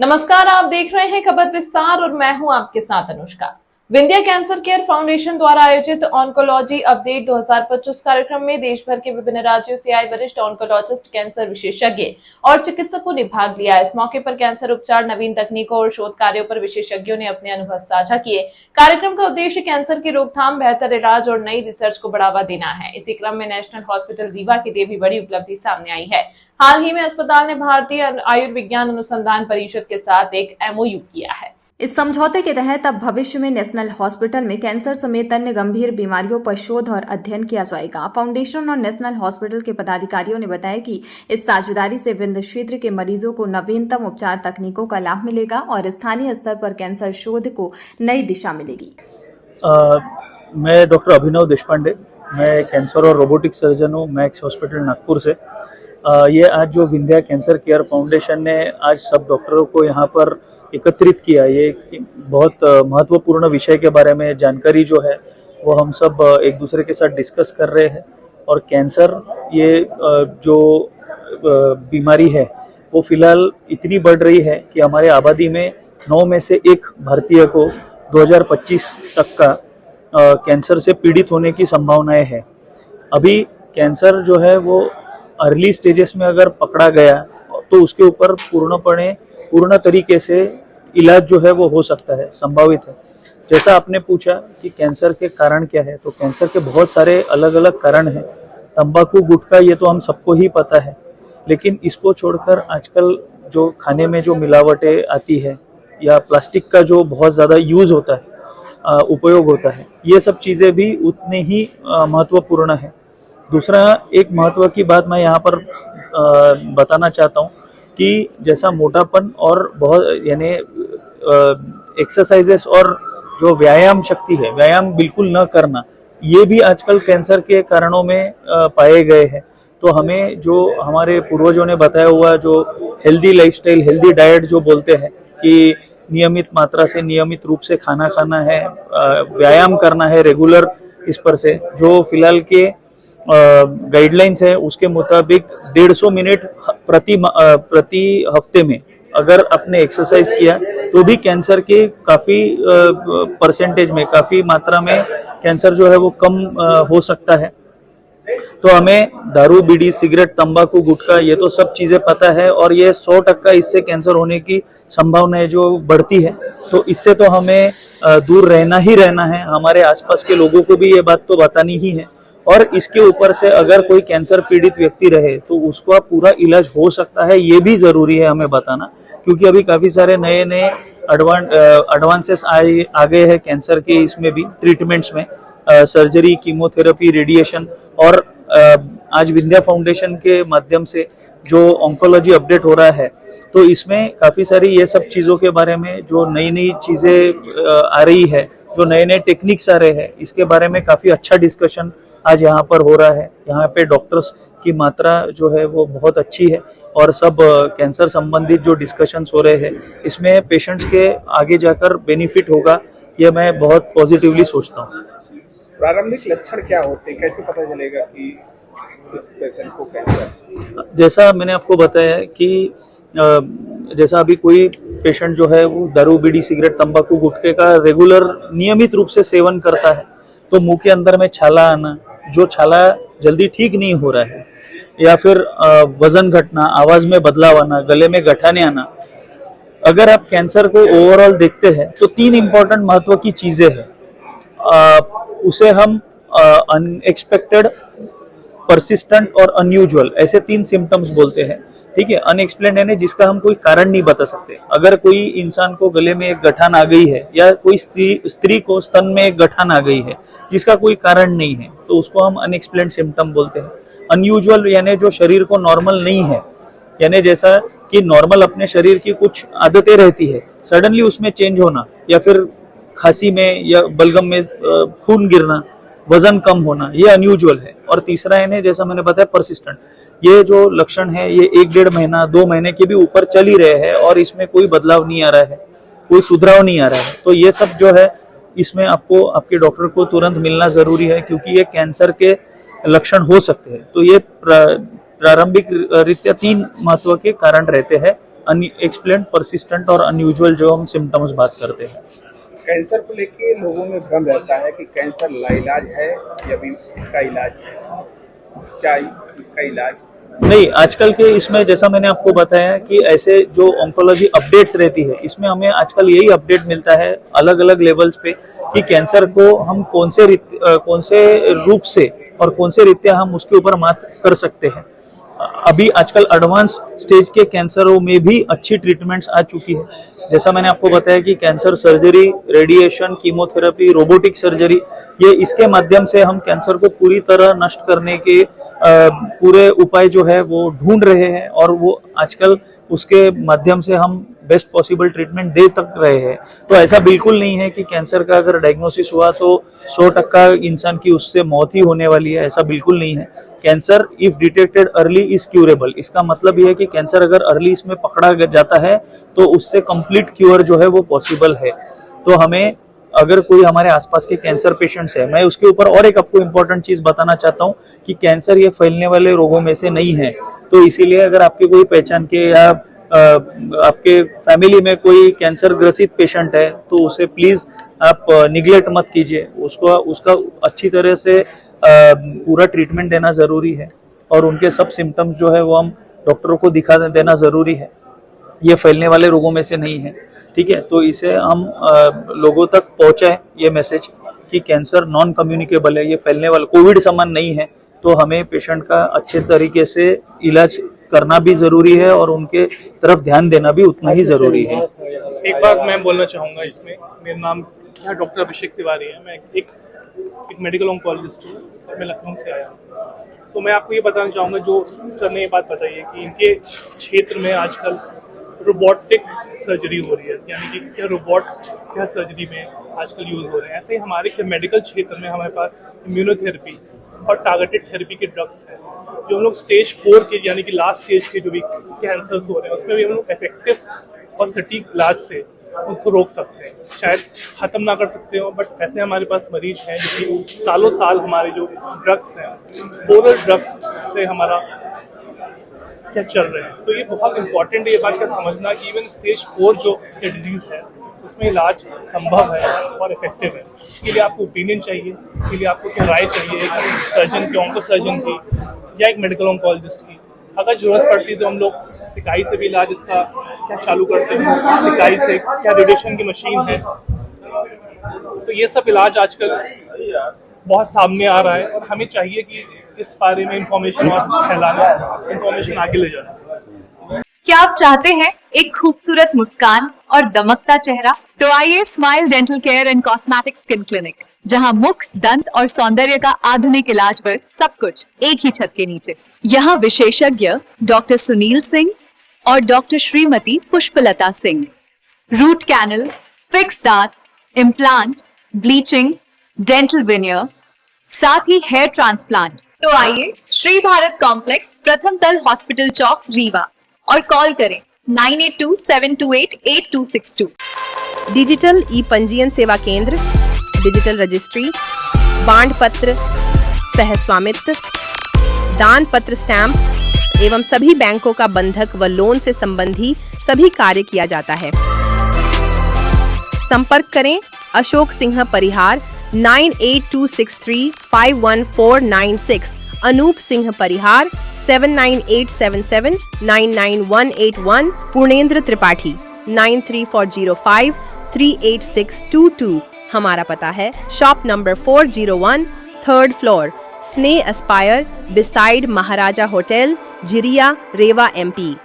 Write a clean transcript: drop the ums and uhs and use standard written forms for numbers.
नमस्कार, आप देख रहे हैं खबर विस्तार और मैं हूं आपके साथ Anushka. Vindhya cancer care foundation द्वारा आयोजित ऑन्कोलॉजी अपडेट 2025 कार्यक्रम में देश भर के विभिन्न राज्यों से आए वरिष्ठ ऑन्कोलॉजिस्ट, कैंसर विशेषज्ञ और चिकित्सकों ने भाग लिया। इस मौके पर कैंसर उपचार, नवीन तकनीकों और शोध कार्यों पर विशेषज्ञों ने अपने अनुभव साझा किए। कार्यक्रम का उद्देश्य कैंसर की रोकथाम, बेहतर इलाज और नई रिसर्च को बढ़ावा देना है। इसी क्रम में नेशनल हॉस्पिटल रीवा के लिए भी बड़ी उपलब्धि सामने आई है। हाल ही में अस्पताल ने भारतीय आयुर्विज्ञान अनुसंधान परिषद के साथ एक MOU किया है। इस समझौते के तहत अब भविष्य में नेशनल हॉस्पिटल में कैंसर समेत अन्य गंभीर बीमारियों पर शोध और अध्ययन किया जाएगा। फाउंडेशन और नेशनल हॉस्पिटल के पदाधिकारियों ने बताया कि इस साझेदारी से विंध्य क्षेत्र के मरीजों को नवीनतम उपचार तकनीकों का लाभ मिलेगा और स्थानीय स्तर पर कैंसर शोध को नई दिशा मिलेगी। मैं डॉक्टर अभिनव देशपांडे, मैं कैंसर और रोबोटिक सर्जन हूँ, मैक्स हॉस्पिटल नागपुर से। ये आज जो विंध्या कैंसर केयर फाउंडेशन ने आज सब डॉक्टरों को यहाँ पर एकत्रित किया, ये बहुत महत्वपूर्ण विषय के बारे में जानकारी जो है वो हम सब एक दूसरे के साथ डिस्कस कर रहे हैं। और कैंसर ये जो बीमारी है वो फिलहाल इतनी बढ़ रही है कि हमारे आबादी में 9 में से 1 भारतीय को 2025 तक का कैंसर से पीड़ित होने की संभावनाएं है। अभी कैंसर जो है वो अर्ली स्टेजेस में अगर पकड़ा गया तो उसके ऊपर पूर्ण तरीके से इलाज जो है वो हो सकता है, संभावित है। जैसा आपने पूछा कि कैंसर के कारण क्या है, तो कैंसर के बहुत सारे अलग अलग कारण हैं। तंबाकू, गुटखा, ये तो हम सबको ही पता है, लेकिन इसको छोड़कर आजकल जो खाने में जो मिलावटें आती है या प्लास्टिक का जो बहुत ज़्यादा यूज़ होता है, उपयोग होता है, ये सब चीज़ें भी उतने ही महत्वपूर्ण है। दूसरा एक महत्व की बात मैं यहाँ पर बताना चाहता हूँ कि जैसा मोटापन और बहुत यानी एक्सरसाइजेस और जो व्यायाम शक्ति है, व्यायाम बिल्कुल न करना, ये भी आजकल कैंसर के कारणों में पाए गए हैं। तो हमें जो हमारे पूर्वजों ने बताया हुआ जो हेल्दी लाइफस्टाइल, हेल्दी डाइट जो बोलते हैं कि नियमित मात्रा से, नियमित रूप से खाना खाना है, व्यायाम करना है रेगुलर, इस पर से जो फिलहाल के गाइडलाइंस है उसके मुताबिक 150 मिनट प्रति हफ्ते में अगर आपने एक्सरसाइज किया तो भी कैंसर के काफ़ी परसेंटेज में, काफ़ी मात्रा में कैंसर जो है वो कम हो सकता है। तो हमें दारू, बीड़ी, सिगरेट, तंबाकू, गुटखा, ये तो सब चीज़ें पता है और ये 100% इससे कैंसर होने की संभावनाएं जो बढ़ती है, तो इससे तो हमें दूर रहना ही रहना है। हमारे आसपास के लोगों को भी ये बात तो बतानी ही है। और इसके ऊपर से अगर कोई कैंसर पीड़ित व्यक्ति रहे तो उसका पूरा इलाज हो सकता है, ये भी ज़रूरी है हमें बताना, क्योंकि अभी काफ़ी सारे नए एडवांसेस आ गए हैं कैंसर के, इसमें भी ट्रीटमेंट्स में सर्जरी, कीमोथेरेपी, रेडिएशन। और आज विंध्या फाउंडेशन के माध्यम से जो ऑन्कोलॉजी अपडेट हो रहा है, तो इसमें काफ़ी सारी ये सब चीज़ों के बारे में जो नई चीज़ें आ रही है, जो नए टेक्निक्स आ रहे हैं, इसके बारे में काफ़ी अच्छा डिस्कशन आज यहाँ पर हो रहा है। यहाँ पे डॉक्टर्स की मात्रा जो है वो बहुत अच्छी है और सब कैंसर संबंधित जो डिस्कशंस हो रहे हैं, इसमें पेशेंट्स के आगे जाकर बेनिफिट होगा, ये मैं बहुत पॉजिटिवली सोचता हूँ। प्रारंभिक लक्षण क्या होते हैं, कैसे पता चलेगा कि इस पेशेंट को कैंसर? जैसा मैंने आपको बताया कि जैसा अभी कोई पेशेंट जो है वो दारू, बीड़ी, सिगरेट, तंबाकू, गुटखे का रेगुलर नियमित रूप से सेवन करता है, तो मुंह के अंदर में छाला आना, जो छाला जल्दी ठीक नहीं हो रहा है, या फिर वजन घटना, आवाज में बदलाव आना, गले में गठाने आना। अगर आप कैंसर को ओवरऑल देखते हैं तो 3 इंपॉर्टेंट महत्व की चीजें हैं। उसे हम अनएक्सपेक्टेड, परसिस्टेंट और अनयूजुअल, ऐसे 3 सिम्टम्स बोलते हैं। ठीक है, अनएक्सप्लेन्ड यानी जिसका हम कोई कारण नहीं बता सकते। अगर कोई इंसान को गले में एक गठान आ गई है या कोई स्त्री को स्तन में एक गठान आ गई है जिसका कोई कारण नहीं है, तो उसको हम अनएक्सप्लेन्ड सिम्टम बोलते हैं। अनयूजुअल यानी जो शरीर को नॉर्मल नहीं है, यानी जैसा कि नॉर्मल अपने शरीर की कुछ आदतें रहती है, सडनली उसमें चेंज होना, या फिर खांसी में या बलगम में खून गिरना, वजन कम होना, ये अनयूजुअल है। और तीसरा है जैसा मैंने बताया परसिस्टेंट, ये जो लक्षण है ये 1-1.5 महीना 2 महीने के भी ऊपर चल ही रहे हैं और इसमें कोई बदलाव नहीं आ रहा है, कोई सुधराव नहीं आ रहा है। तो ये सब जो है इसमें आपको आपके डॉक्टर को तुरंत मिलना जरूरी है, क्योंकि ये कैंसर के लक्षण हो सकते हैं। तो ये प्रारंभिक रीत्या 3 महत्व के कारण रहते हैं अनएक्सप्लेन्ड, परसिस्टेंट और अनयूजुअल जो हम सिम्टम्स बात करते हैं। कैंसर को लेके लोगों में भ्रम रहता है कि कैंसर लाइलाज है या भी इसका इलाज है, क्या इसका इलाज? नहीं, आजकल के इसमें जैसा मैंने आपको बताया कि ऐसे जो ऑन्कोलॉजी अपडेट्स रहती है, इसमें हमें आजकल यही अपडेट मिलता है अलग अलग लेवल्स पे कि कैंसर को हम कौन से रूप से और कौन से रीत्या हम उसके ऊपर मात कर सकते हैं। अभी आजकल एडवांस स्टेज के कैंसरों में भी अच्छी ट्रीटमेंट्स आ चुकी है। जैसा मैंने आपको बताया कि cancer surgery, radiation, chemotherapy, robotic surgery, ये इसके माध्यम से हम कैंसर को पूरी तरह नष्ट करने के पूरे उपाय जो है वो ढूंढ रहे हैं और वो आजकल उसके माध्यम से हम बेस्ट पॉसिबल ट्रीटमेंट दे तक रहे हैं। तो ऐसा बिल्कुल नहीं है कि कैंसर का अगर डायग्नोसिस हुआ तो 100% इंसान की उससे मौत ही होने वाली है, ऐसा बिल्कुल नहीं है। Cancer if detected early is curable. इसका मतलब यह है कि कैंसर अगर अर्ली इसमें पकड़ा जाता है तो उससे कंप्लीट क्योर जो है वो पॉसिबल है। तो हमें अगर कोई हमारे आसपास के कैंसर पेशेंट्स है, मैं उसके ऊपर और एक आपको इम्पोर्टेंट चीज बताना चाहता हूँ कि कैंसर ये फैलने वाले रोगों में से नहीं है। तो इसीलिए अगर आपके कोई पहचान के या आपके फैमिली में कोई कैंसर ग्रसित पेशेंट है तो उसे प्लीज आप निगलेक्ट मत कीजिए, उसका अच्छी तरह से पूरा ट्रीटमेंट देना जरूरी है और उनके सब सिम्टम्स जो है वो हम डॉक्टरों को दिखा देना जरूरी है। ये फैलने वाले रोगों में से नहीं है, ठीक है। तो इसे हम लोगों तक पहुंचाए ये मैसेज कि कैंसर नॉन कम्युनिकेबल है, ये फैलने वाला कोविड समान नहीं है। तो हमें पेशेंट का अच्छे तरीके से इलाज करना भी जरूरी है और उनके तरफ ध्यान देना भी उतना ही जरूरी है। एक बात मैं बोलना चाहूँगा इसमें, मेरा नाम डॉक्टर अभिषेक तिवारी है, मैं एक मेडिकल ऑन्कोलॉजिस्ट हूँ और मैं लखनऊ से आया हूँ। सो मैं आपको ये बताना चाहूँगा, जो सर ने ये बात बताई है कि इनके क्षेत्र में आजकल रोबोटिक सर्जरी हो रही है, यानी कि क्या रोबोट्स क्या सर्जरी में आजकल यूज़ हो रहे हैं। ऐसे ही हमारे मेडिकल क्षेत्र में हमारे पास इम्यूनोथेरेपी और टारगेटेड थेरेपी के ड्रग्स हैं, जो हम लोग स्टेज 4 के यानी कि लास्ट स्टेज के जो भी कैंसर्स हो रहे हैं उसमें भी हम लोग इफेक्टिव और सटीक इलाज से उनको रोक सकते हैं। शायद ख़त्म ना कर सकते हो, बट ऐसे हमारे पास मरीज हैं जो कि सालों साल हमारे जो ड्रग्स हैं, ओरल ड्रग्स से हमारा क्या चल रहे हैं। तो ये बहुत इंपॉर्टेंट है ये बात का समझना कि इवन स्टेज 4 जो डिजीज़ है उसमें इलाज संभव है और इफेक्टिव है। इसके लिए आपको ओपिनियन चाहिए, इसके लिए आपको क्या राय चाहिए एक सर्जन की, ऑन्को सर्जन की या एक मेडिकल ऑन्कोलॉजिस्ट की। अगर जरूरत पड़ती तो हम लोग सिकाई से भी इलाज इसका क्या चालू करते हैं, सिकाई से क्या रेडिएशन की मशीन है। तो ये सब इलाज आजकल बहुत सामने आ रहा है और हमें चाहिए कि इस बारे में इंफॉर्मेशन और फैलाना, इंफॉर्मेशन आगे ले जाना। क्या आप चाहते हैं एक खूबसूरत मुस्कान और दमकता चेहरा? तो आइए smile dental care and cosmetic skin clinic, जहां मुख, दंत और सौंदर्य का आधुनिक इलाज वर्ग सब कुछ एक ही छत के नीचे। यहाँ विशेषज्ञ डॉक्टर सुनील सिंह और doctor Shrimati Pushpalata Singh root canal, fix दांत, इम्प्लांट, ब्लीचिंग, डेंटल विनियर, साथ ही हेयर ट्रांसप्लांट। तो आइए श्री भारत कॉम्प्लेक्स, प्रथम तल, हॉस्पिटल चौक, रीवा, और कॉल करें 9827288262। डिजिटल ई पंजीयन सेवा केंद्र, डिजिटल रजिस्ट्री, बांड पत्र, सह स्वामित्व, दान पत्र, स्टैंप एवं सभी बैंकों का बंधक व लोन से संबंधी सभी कार्य किया जाता है। संपर्क करें अशोक सिंह परिहार 9826351496, अनूप सिंह परिहार 7987799181, पूर्णेंद्र त्रिपाठी 9340538622। हमारा पता है शॉप नंबर 401, 3rd फ्लोर, स्ने एस्पायर, बिसाइड महाराजा होटल, जिरिया, रेवा, MP।